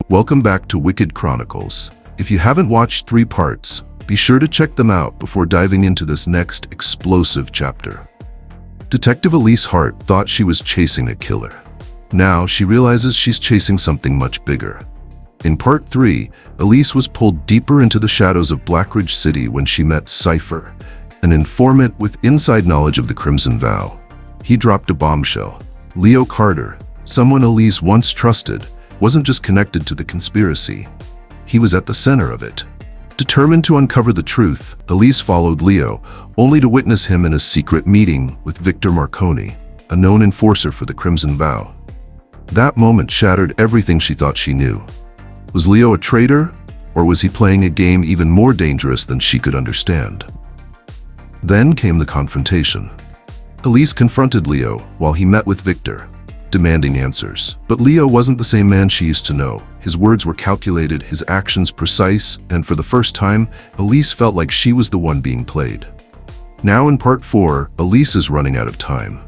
Welcome back to Wicked Chronicles. If you haven't watched 3 parts, be sure to check them out before diving into this next explosive chapter. Detective Elise Hart thought she was chasing a killer. Now she realizes she's chasing something much bigger. In Part 3, Elise was pulled deeper into the shadows of Blackridge City when she met Cipher, an informant with inside knowledge of the Crimson Vow. He dropped a bombshell. Leo Carter, someone Elise once trusted, wasn't just connected to the conspiracy. He was at the center of it. Determined to uncover the truth, Elise followed Leo, only to witness him in a secret meeting with Victor Marconi, a known enforcer for the Crimson Vow. That moment shattered everything she thought she knew. Was Leo a traitor, or was he playing a game even more dangerous than she could understand? Then came the confrontation. Elise confronted Leo while he met with Victor, demanding answers. But Leo wasn't the same man she used to know. His words were calculated, his actions precise, and for the first time, Elise felt like she was the one being played. Now in Part 4, Elise is running out of time.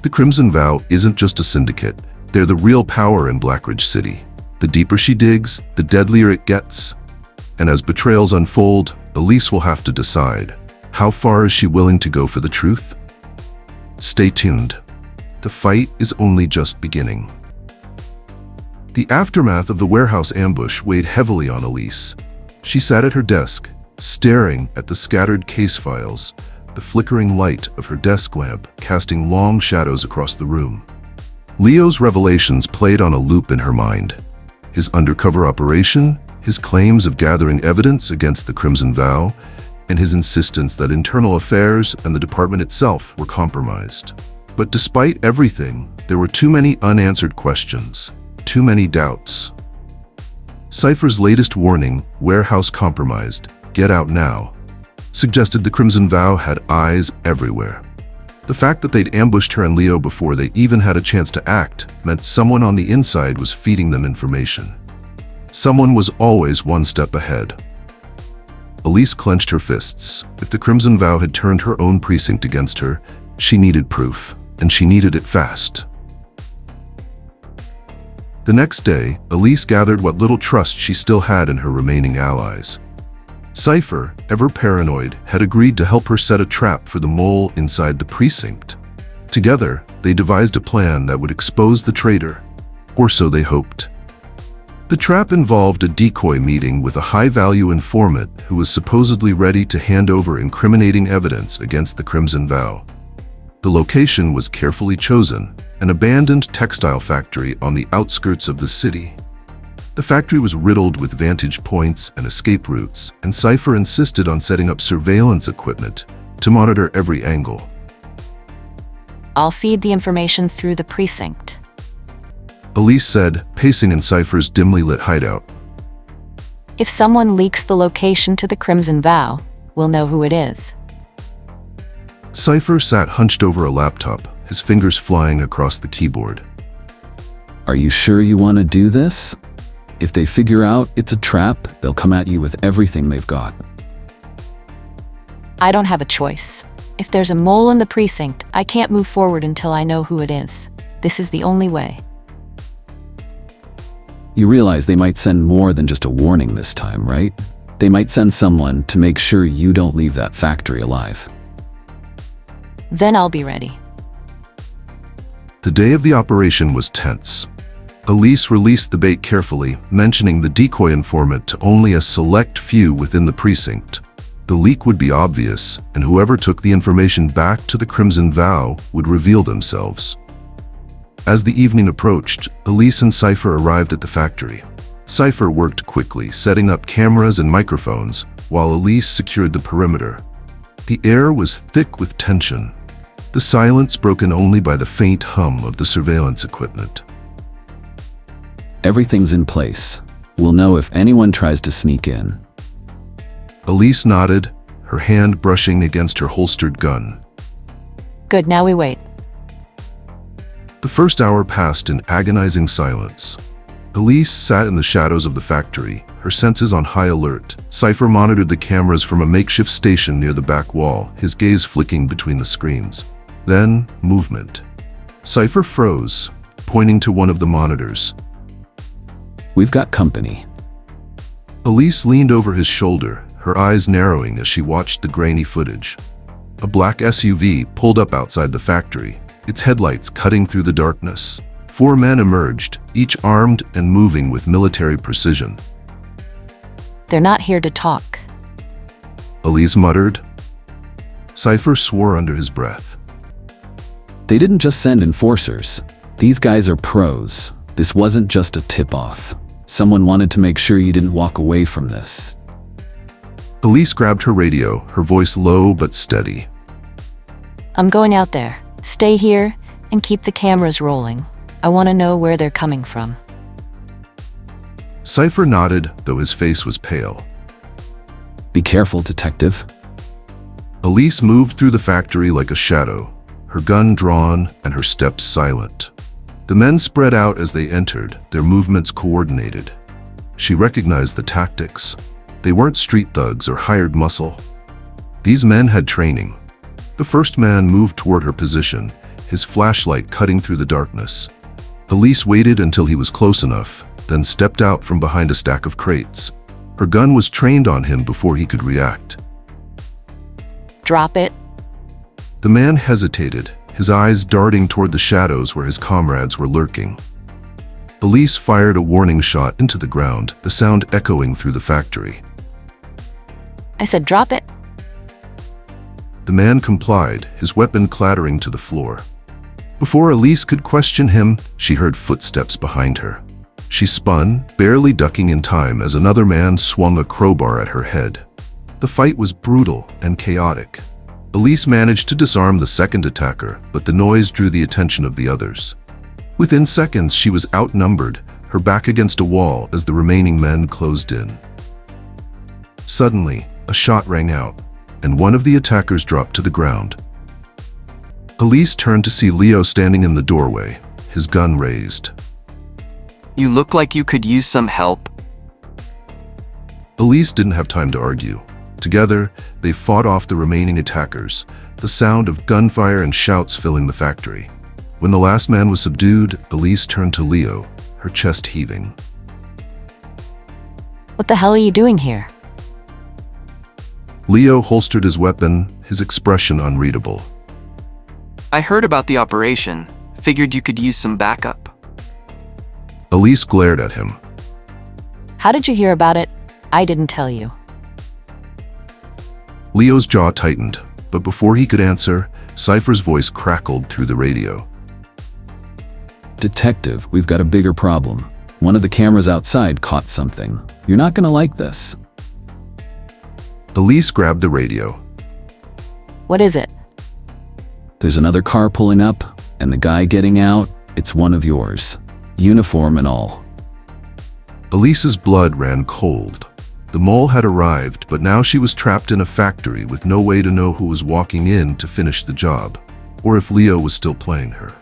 The Crimson Vow isn't just a syndicate. They're the real power in Blackridge City. The deeper she digs, the deadlier it gets. And as betrayals unfold, Elise will have to decide. How far is she willing to go for the truth? Stay tuned. The fight is only just beginning. The aftermath of the warehouse ambush weighed heavily on Elise. She sat at her desk, staring at the scattered case files, the flickering light of her desk lamp casting long shadows across the room. Leo's revelations played on a loop in her mind. His undercover operation, his claims of gathering evidence against the Crimson Vow, and his insistence that internal affairs and the department itself were compromised. But despite everything, there were too many unanswered questions, too many doubts. Cipher's latest warning, warehouse compromised, get out now, suggested the Crimson Vow had eyes everywhere. The fact that they'd ambushed her and Leo before they even had a chance to act meant someone on the inside was feeding them information. Someone was always one step ahead. Elise clenched her fists. If the Crimson Vow had turned her own precinct against her, she needed proof, and she needed it fast. The next day, Elise gathered what little trust she still had in her remaining allies. Cipher, ever paranoid, had agreed to help her set a trap for the mole inside the precinct. Together, they devised a plan that would expose the traitor, or so they hoped. The trap involved a decoy meeting with a high-value informant who was supposedly ready to hand over incriminating evidence against the Crimson Vow. The location was carefully chosen, an abandoned textile factory on the outskirts of the city. The factory was riddled with vantage points and escape routes, and Cipher insisted on setting up surveillance equipment to monitor every angle. I'll feed the information through the precinct, Elise said, pacing in Cipher's dimly lit hideout. If someone leaks the location to the Crimson Vow, we'll know who it is. Cipher sat hunched over a laptop, his fingers flying across the keyboard. Are you sure you want to do this? If they figure out it's a trap, they'll come at you with everything they've got. I don't have a choice. If there's a mole in the precinct, I can't move forward until I know who it is. This is the only way. You realize they might send more than just a warning this time, right? They might send someone to make sure you don't leave that factory alive. Then I'll be ready. The day of the operation was tense. Elise released the bait carefully, mentioning the decoy informant to only a select few within the precinct. The leak would be obvious, and whoever took the information back to the Crimson Vow would reveal themselves. As the evening approached, Elise and Cipher arrived at the factory. Cipher worked quickly, setting up cameras and microphones, while Elise secured the perimeter. The air was thick with tension, the silence broken only by the faint hum of the surveillance equipment. Everything's in place. We'll know if anyone tries to sneak in. Elise nodded, her hand brushing against her holstered gun. Good, now we wait. The first hour passed in agonizing silence. Elise sat in the shadows of the factory, her senses on high alert. Cipher monitored the cameras from a makeshift station near the back wall, his gaze flicking between the screens. Then, movement. Cipher froze, pointing to one of the monitors. we've got company. Elise leaned over his shoulder, her eyes narrowing as she watched the grainy footage. A black SUV pulled up outside the factory, its headlights cutting through the darkness. 4 men emerged, each armed and moving with military precision. They're not here to talk. Elise muttered. Cipher swore under his breath. They didn't just send enforcers. These guys are pros. This wasn't just a tip-off. Someone wanted to make sure you didn't walk away from this. Elise grabbed her radio, her voice low but steady. I'm going out there. Stay here and keep the cameras rolling. I want to know where they're coming from. Cipher nodded, though his face was pale. Be careful, detective. Elise moved through the factory like a shadow, her gun drawn and her steps silent. The men spread out as they entered, their movements coordinated. She recognized the tactics. They weren't street thugs or hired muscle. These men had training. The first man moved toward her position, his flashlight cutting through the darkness. Elise waited until he was close enough, then stepped out from behind a stack of crates. Her gun was trained on him before he could react. Drop it. The man hesitated, his eyes darting toward the shadows where his comrades were lurking. Elise fired a warning shot into the ground, the sound echoing through the factory. I said drop it. The man complied, his weapon clattering to the floor. Before Elise could question him, she heard footsteps behind her. She spun, barely ducking in time as another man swung a crowbar at her head. The fight was brutal and chaotic. Elise managed to disarm the second attacker, but the noise drew the attention of the others. Within seconds, she was outnumbered, her back against a wall as the remaining men closed in. Suddenly, a shot rang out, and one of the attackers dropped to the ground. Elise turned to see Leo standing in the doorway, his gun raised. You look like you could use some help. Elise didn't have time to argue. Together, they fought off the remaining attackers, the sound of gunfire and shouts filling the factory. When the last man was subdued, Elise turned to Leo, her chest heaving. What the hell are you doing here? Leo holstered his weapon, his expression unreadable. I heard about the operation. Figured you could use some backup. Elise glared at him. How did you hear about it? I didn't tell you. Leo's jaw tightened, but before he could answer, Cipher's voice crackled through the radio. Detective, we've got a bigger problem. One of the cameras outside caught something. You're not gonna like this. Elise grabbed the radio. What is it? There's another car pulling up, and the guy getting out, it's one of yours. Uniform and all. Elise's blood ran cold. The mole had arrived, but now she was trapped in a factory with no way to know who was walking in to finish the job, or if Leo was still playing her.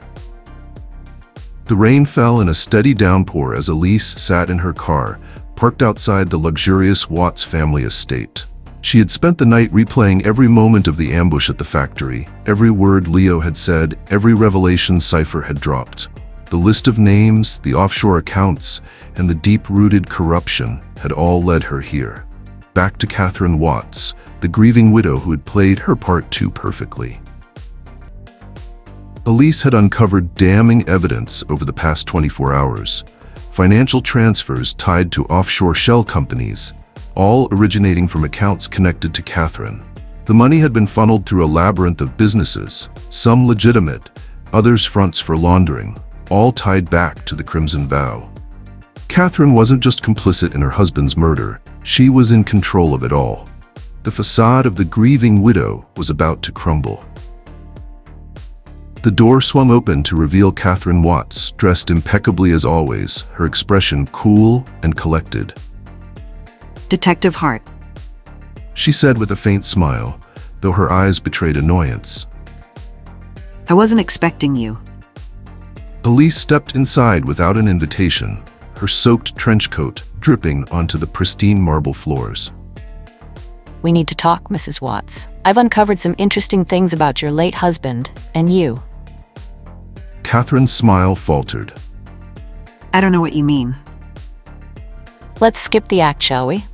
The rain fell in a steady downpour as Elise sat in her car, parked outside the luxurious Watts family estate. She had spent the night replaying every moment of the ambush at the factory, every word Leo had said, every revelation Cipher had dropped. The list of names, the offshore accounts, and the deep-rooted corruption had all led her here. Back to Catherine Watts, the grieving widow who had played her part too perfectly. Elise had uncovered damning evidence over the past 24 hours. Financial transfers tied to offshore shell companies, all originating from accounts connected to Catherine. The money had been funneled through a labyrinth of businesses, some legitimate, others fronts for laundering, all tied back to the Crimson Vow. Catherine wasn't just complicit in her husband's murder, she was in control of it all. The facade of the grieving widow was about to crumble. The door swung open to reveal Catherine Watts, dressed impeccably as always, her expression cool and collected. Detective Hart. She said with a faint smile, though her eyes betrayed annoyance. I wasn't expecting you. Elise stepped inside without an invitation, her soaked trench coat dripping onto the pristine marble floors. We need to talk, Mrs. Watts. I've uncovered some interesting things about your late husband and you. Catherine's smile faltered. I don't know what you mean. Let's skip the act, shall we?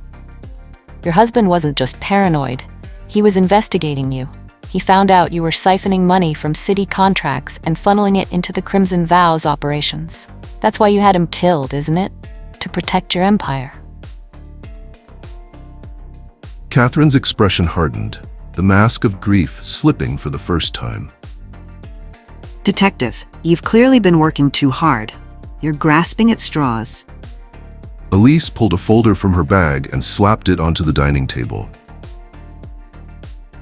Your husband wasn't just paranoid. He was investigating you. He found out you were siphoning money from city contracts and funneling it into the Crimson Vow's operations. That's why you had him killed, isn't it? To protect your empire. Catherine's expression hardened, the mask of grief slipping for the first time. Detective, you've clearly been working too hard. You're grasping at straws. Elise pulled a folder from her bag and slapped it onto the dining table.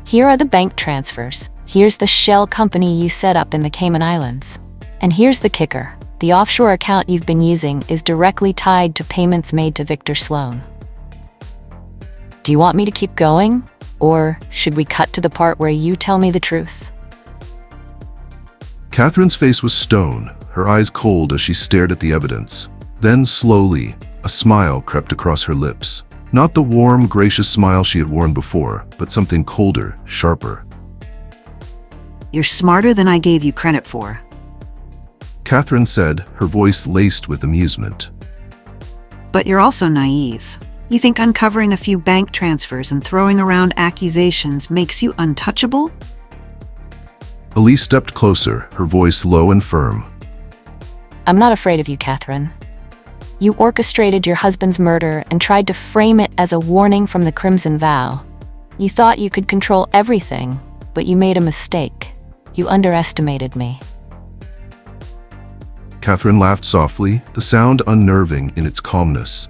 Here are the bank transfers. Here's the shell company you set up in the Cayman Islands. And here's the kicker. The offshore account you've been using is directly tied to payments made to Victor Sloan. Do you want me to keep going? Or should we cut to the part where you tell me the truth? Catherine's face was stone, her eyes cold as she stared at the evidence. Then, slowly, a smile crept across her lips. Not the warm, gracious smile she had worn before, but something colder, sharper. You're smarter than I gave you credit for. Catherine said, her voice laced with amusement. But you're also naive. You think uncovering a few bank transfers and throwing around accusations makes you untouchable? Elise stepped closer, her voice low and firm. I'm not afraid of you, Catherine. You orchestrated your husband's murder and tried to frame it as a warning from the Crimson Vow. You thought you could control everything, but you made a mistake. You underestimated me. Catherine laughed softly, the sound unnerving in its calmness.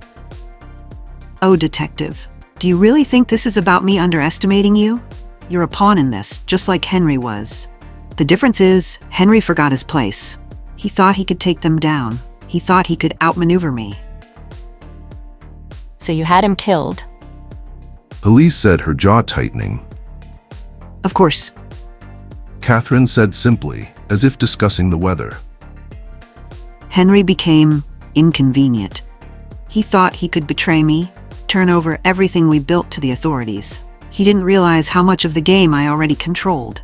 Oh, Detective, do you really think this is about me underestimating you? You're a pawn in this, just like Henry was. The difference is, Henry forgot his place. He thought he could take them down. He thought he could outmaneuver me. So you had him killed? Elise said, her jaw tightening. Of course. Catherine said simply, as if discussing the weather. Henry became inconvenient. He thought he could betray me, turn over everything we built to the authorities. He didn't realize how much of the game I already controlled.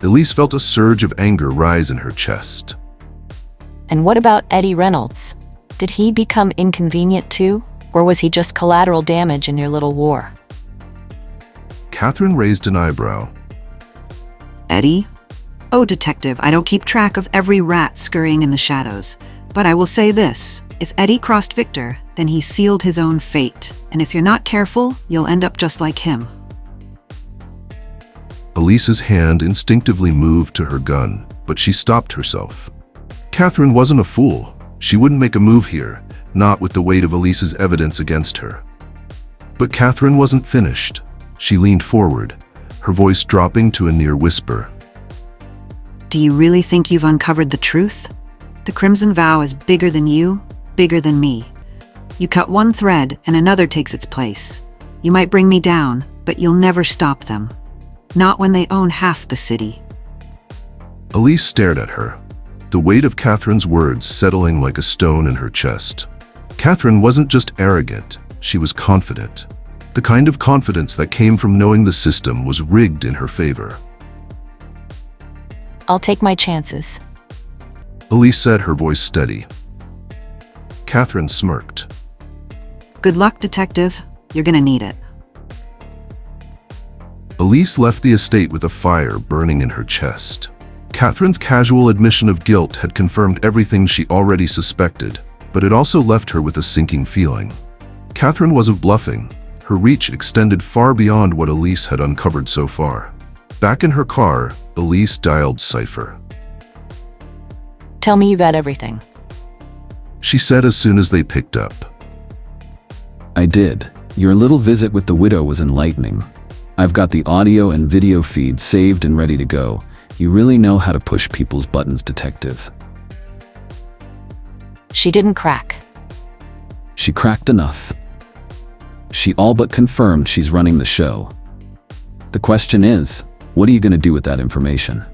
Elise felt a surge of anger rise in her chest. And what about Eddie Reynolds? Did he become inconvenient too? Or was he just collateral damage in your little war? Catherine raised an eyebrow. Eddie? Oh, Detective, I don't keep track of every rat scurrying in the shadows. But I will say this, if Eddie crossed Victor, then he sealed his own fate. And if you're not careful, you'll end up just like him. Elise's hand instinctively moved to her gun, but she stopped herself. Catherine wasn't a fool. She wouldn't make a move here, not with the weight of Elise's evidence against her. But Catherine wasn't finished. She leaned forward, her voice dropping to a near whisper. Do you really think you've uncovered the truth? The Crimson Vow is bigger than you, bigger than me. You cut one thread and another takes its place. You might bring me down, but you'll never stop them. Not when they own half the city. Elise stared at her, the weight of Catherine's words settling like a stone in her chest. Catherine wasn't just arrogant, she was confident. The kind of confidence that came from knowing the system was rigged in her favor. I'll take my chances. Elise said, her voice steady. Catherine smirked. Good luck, Detective. You're gonna need it. Elise left the estate with a fire burning in her chest. Catherine's casual admission of guilt had confirmed everything she already suspected, but it also left her with a sinking feeling. Catherine wasn't bluffing. Her reach extended far beyond what Elise had uncovered so far. Back in her car, Elise dialed Cipher. Tell me you got everything. She said as soon as they picked up. I did. Your little visit with the widow was enlightening. I've got the audio and video feed saved and ready to go. You really know how to push people's buttons, Detective. She didn't crack. She cracked enough. She all but confirmed she's running the show. The question is, what are you going to do with that information?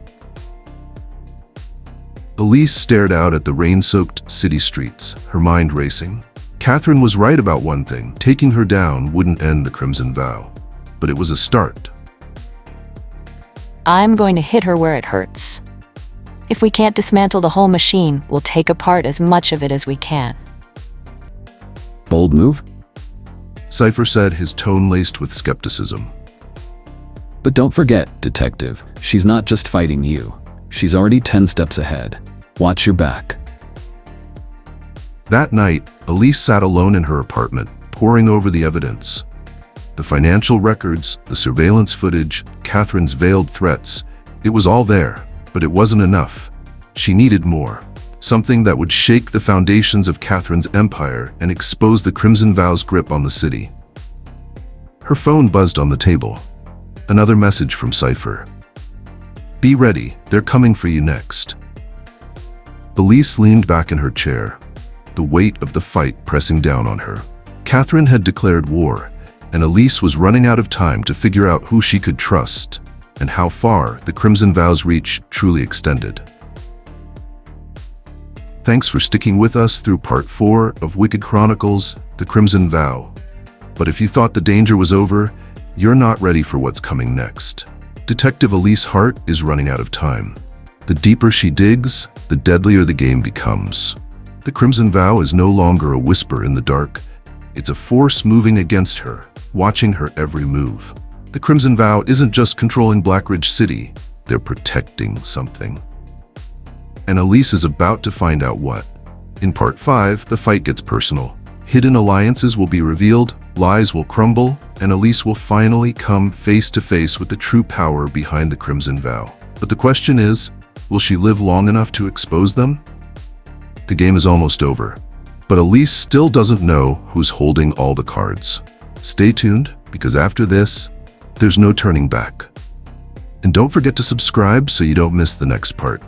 Elise stared out at the rain-soaked city streets, her mind racing. Catherine was right about one thing. Taking her down wouldn't end the Crimson Vow. But it was a start. I'm going to hit her where it hurts. If we can't dismantle the whole machine, we'll take apart as much of it as we can. Bold move? Cipher said, his tone laced with skepticism. But don't forget, Detective, she's not just fighting you. She's already 10 steps ahead. Watch your back. That night, Elise sat alone in her apartment, poring over the evidence. The financial records, the surveillance footage, Catherine's veiled threats. It was all there, but it wasn't enough. She needed more. Something that would shake the foundations of Catherine's empire and expose the Crimson Vow's grip on the city. Her phone buzzed on the table. Another message from Cipher. Be ready, they're coming for you next. Elise leaned back in her chair, the weight of the fight pressing down on her. Catherine had declared war, and Elise was running out of time to figure out who she could trust and how far the Crimson Vow's reach truly extended. Thanks for sticking with us through Part 4 of Wicked Chronicles, The Crimson Vow. But if you thought the danger was over, you're not ready for what's coming next. Detective Elise Hart is running out of time. The deeper she digs, the deadlier the game becomes. The Crimson Vow is no longer a whisper in the dark. It's a force moving against her, watching her every move. The Crimson Vow isn't just controlling Blackridge City, they're protecting something. And Elise is about to find out what. In Part 5, the fight gets personal. Hidden alliances will be revealed, lies will crumble, and Elise will finally come face to face with the true power behind the Crimson Vow. But the question is, will she live long enough to expose them? The game is almost over, but Elise still doesn't know who's holding all the cards. Stay tuned, because after this, there's no turning back. And don't forget to subscribe so you don't miss the next part.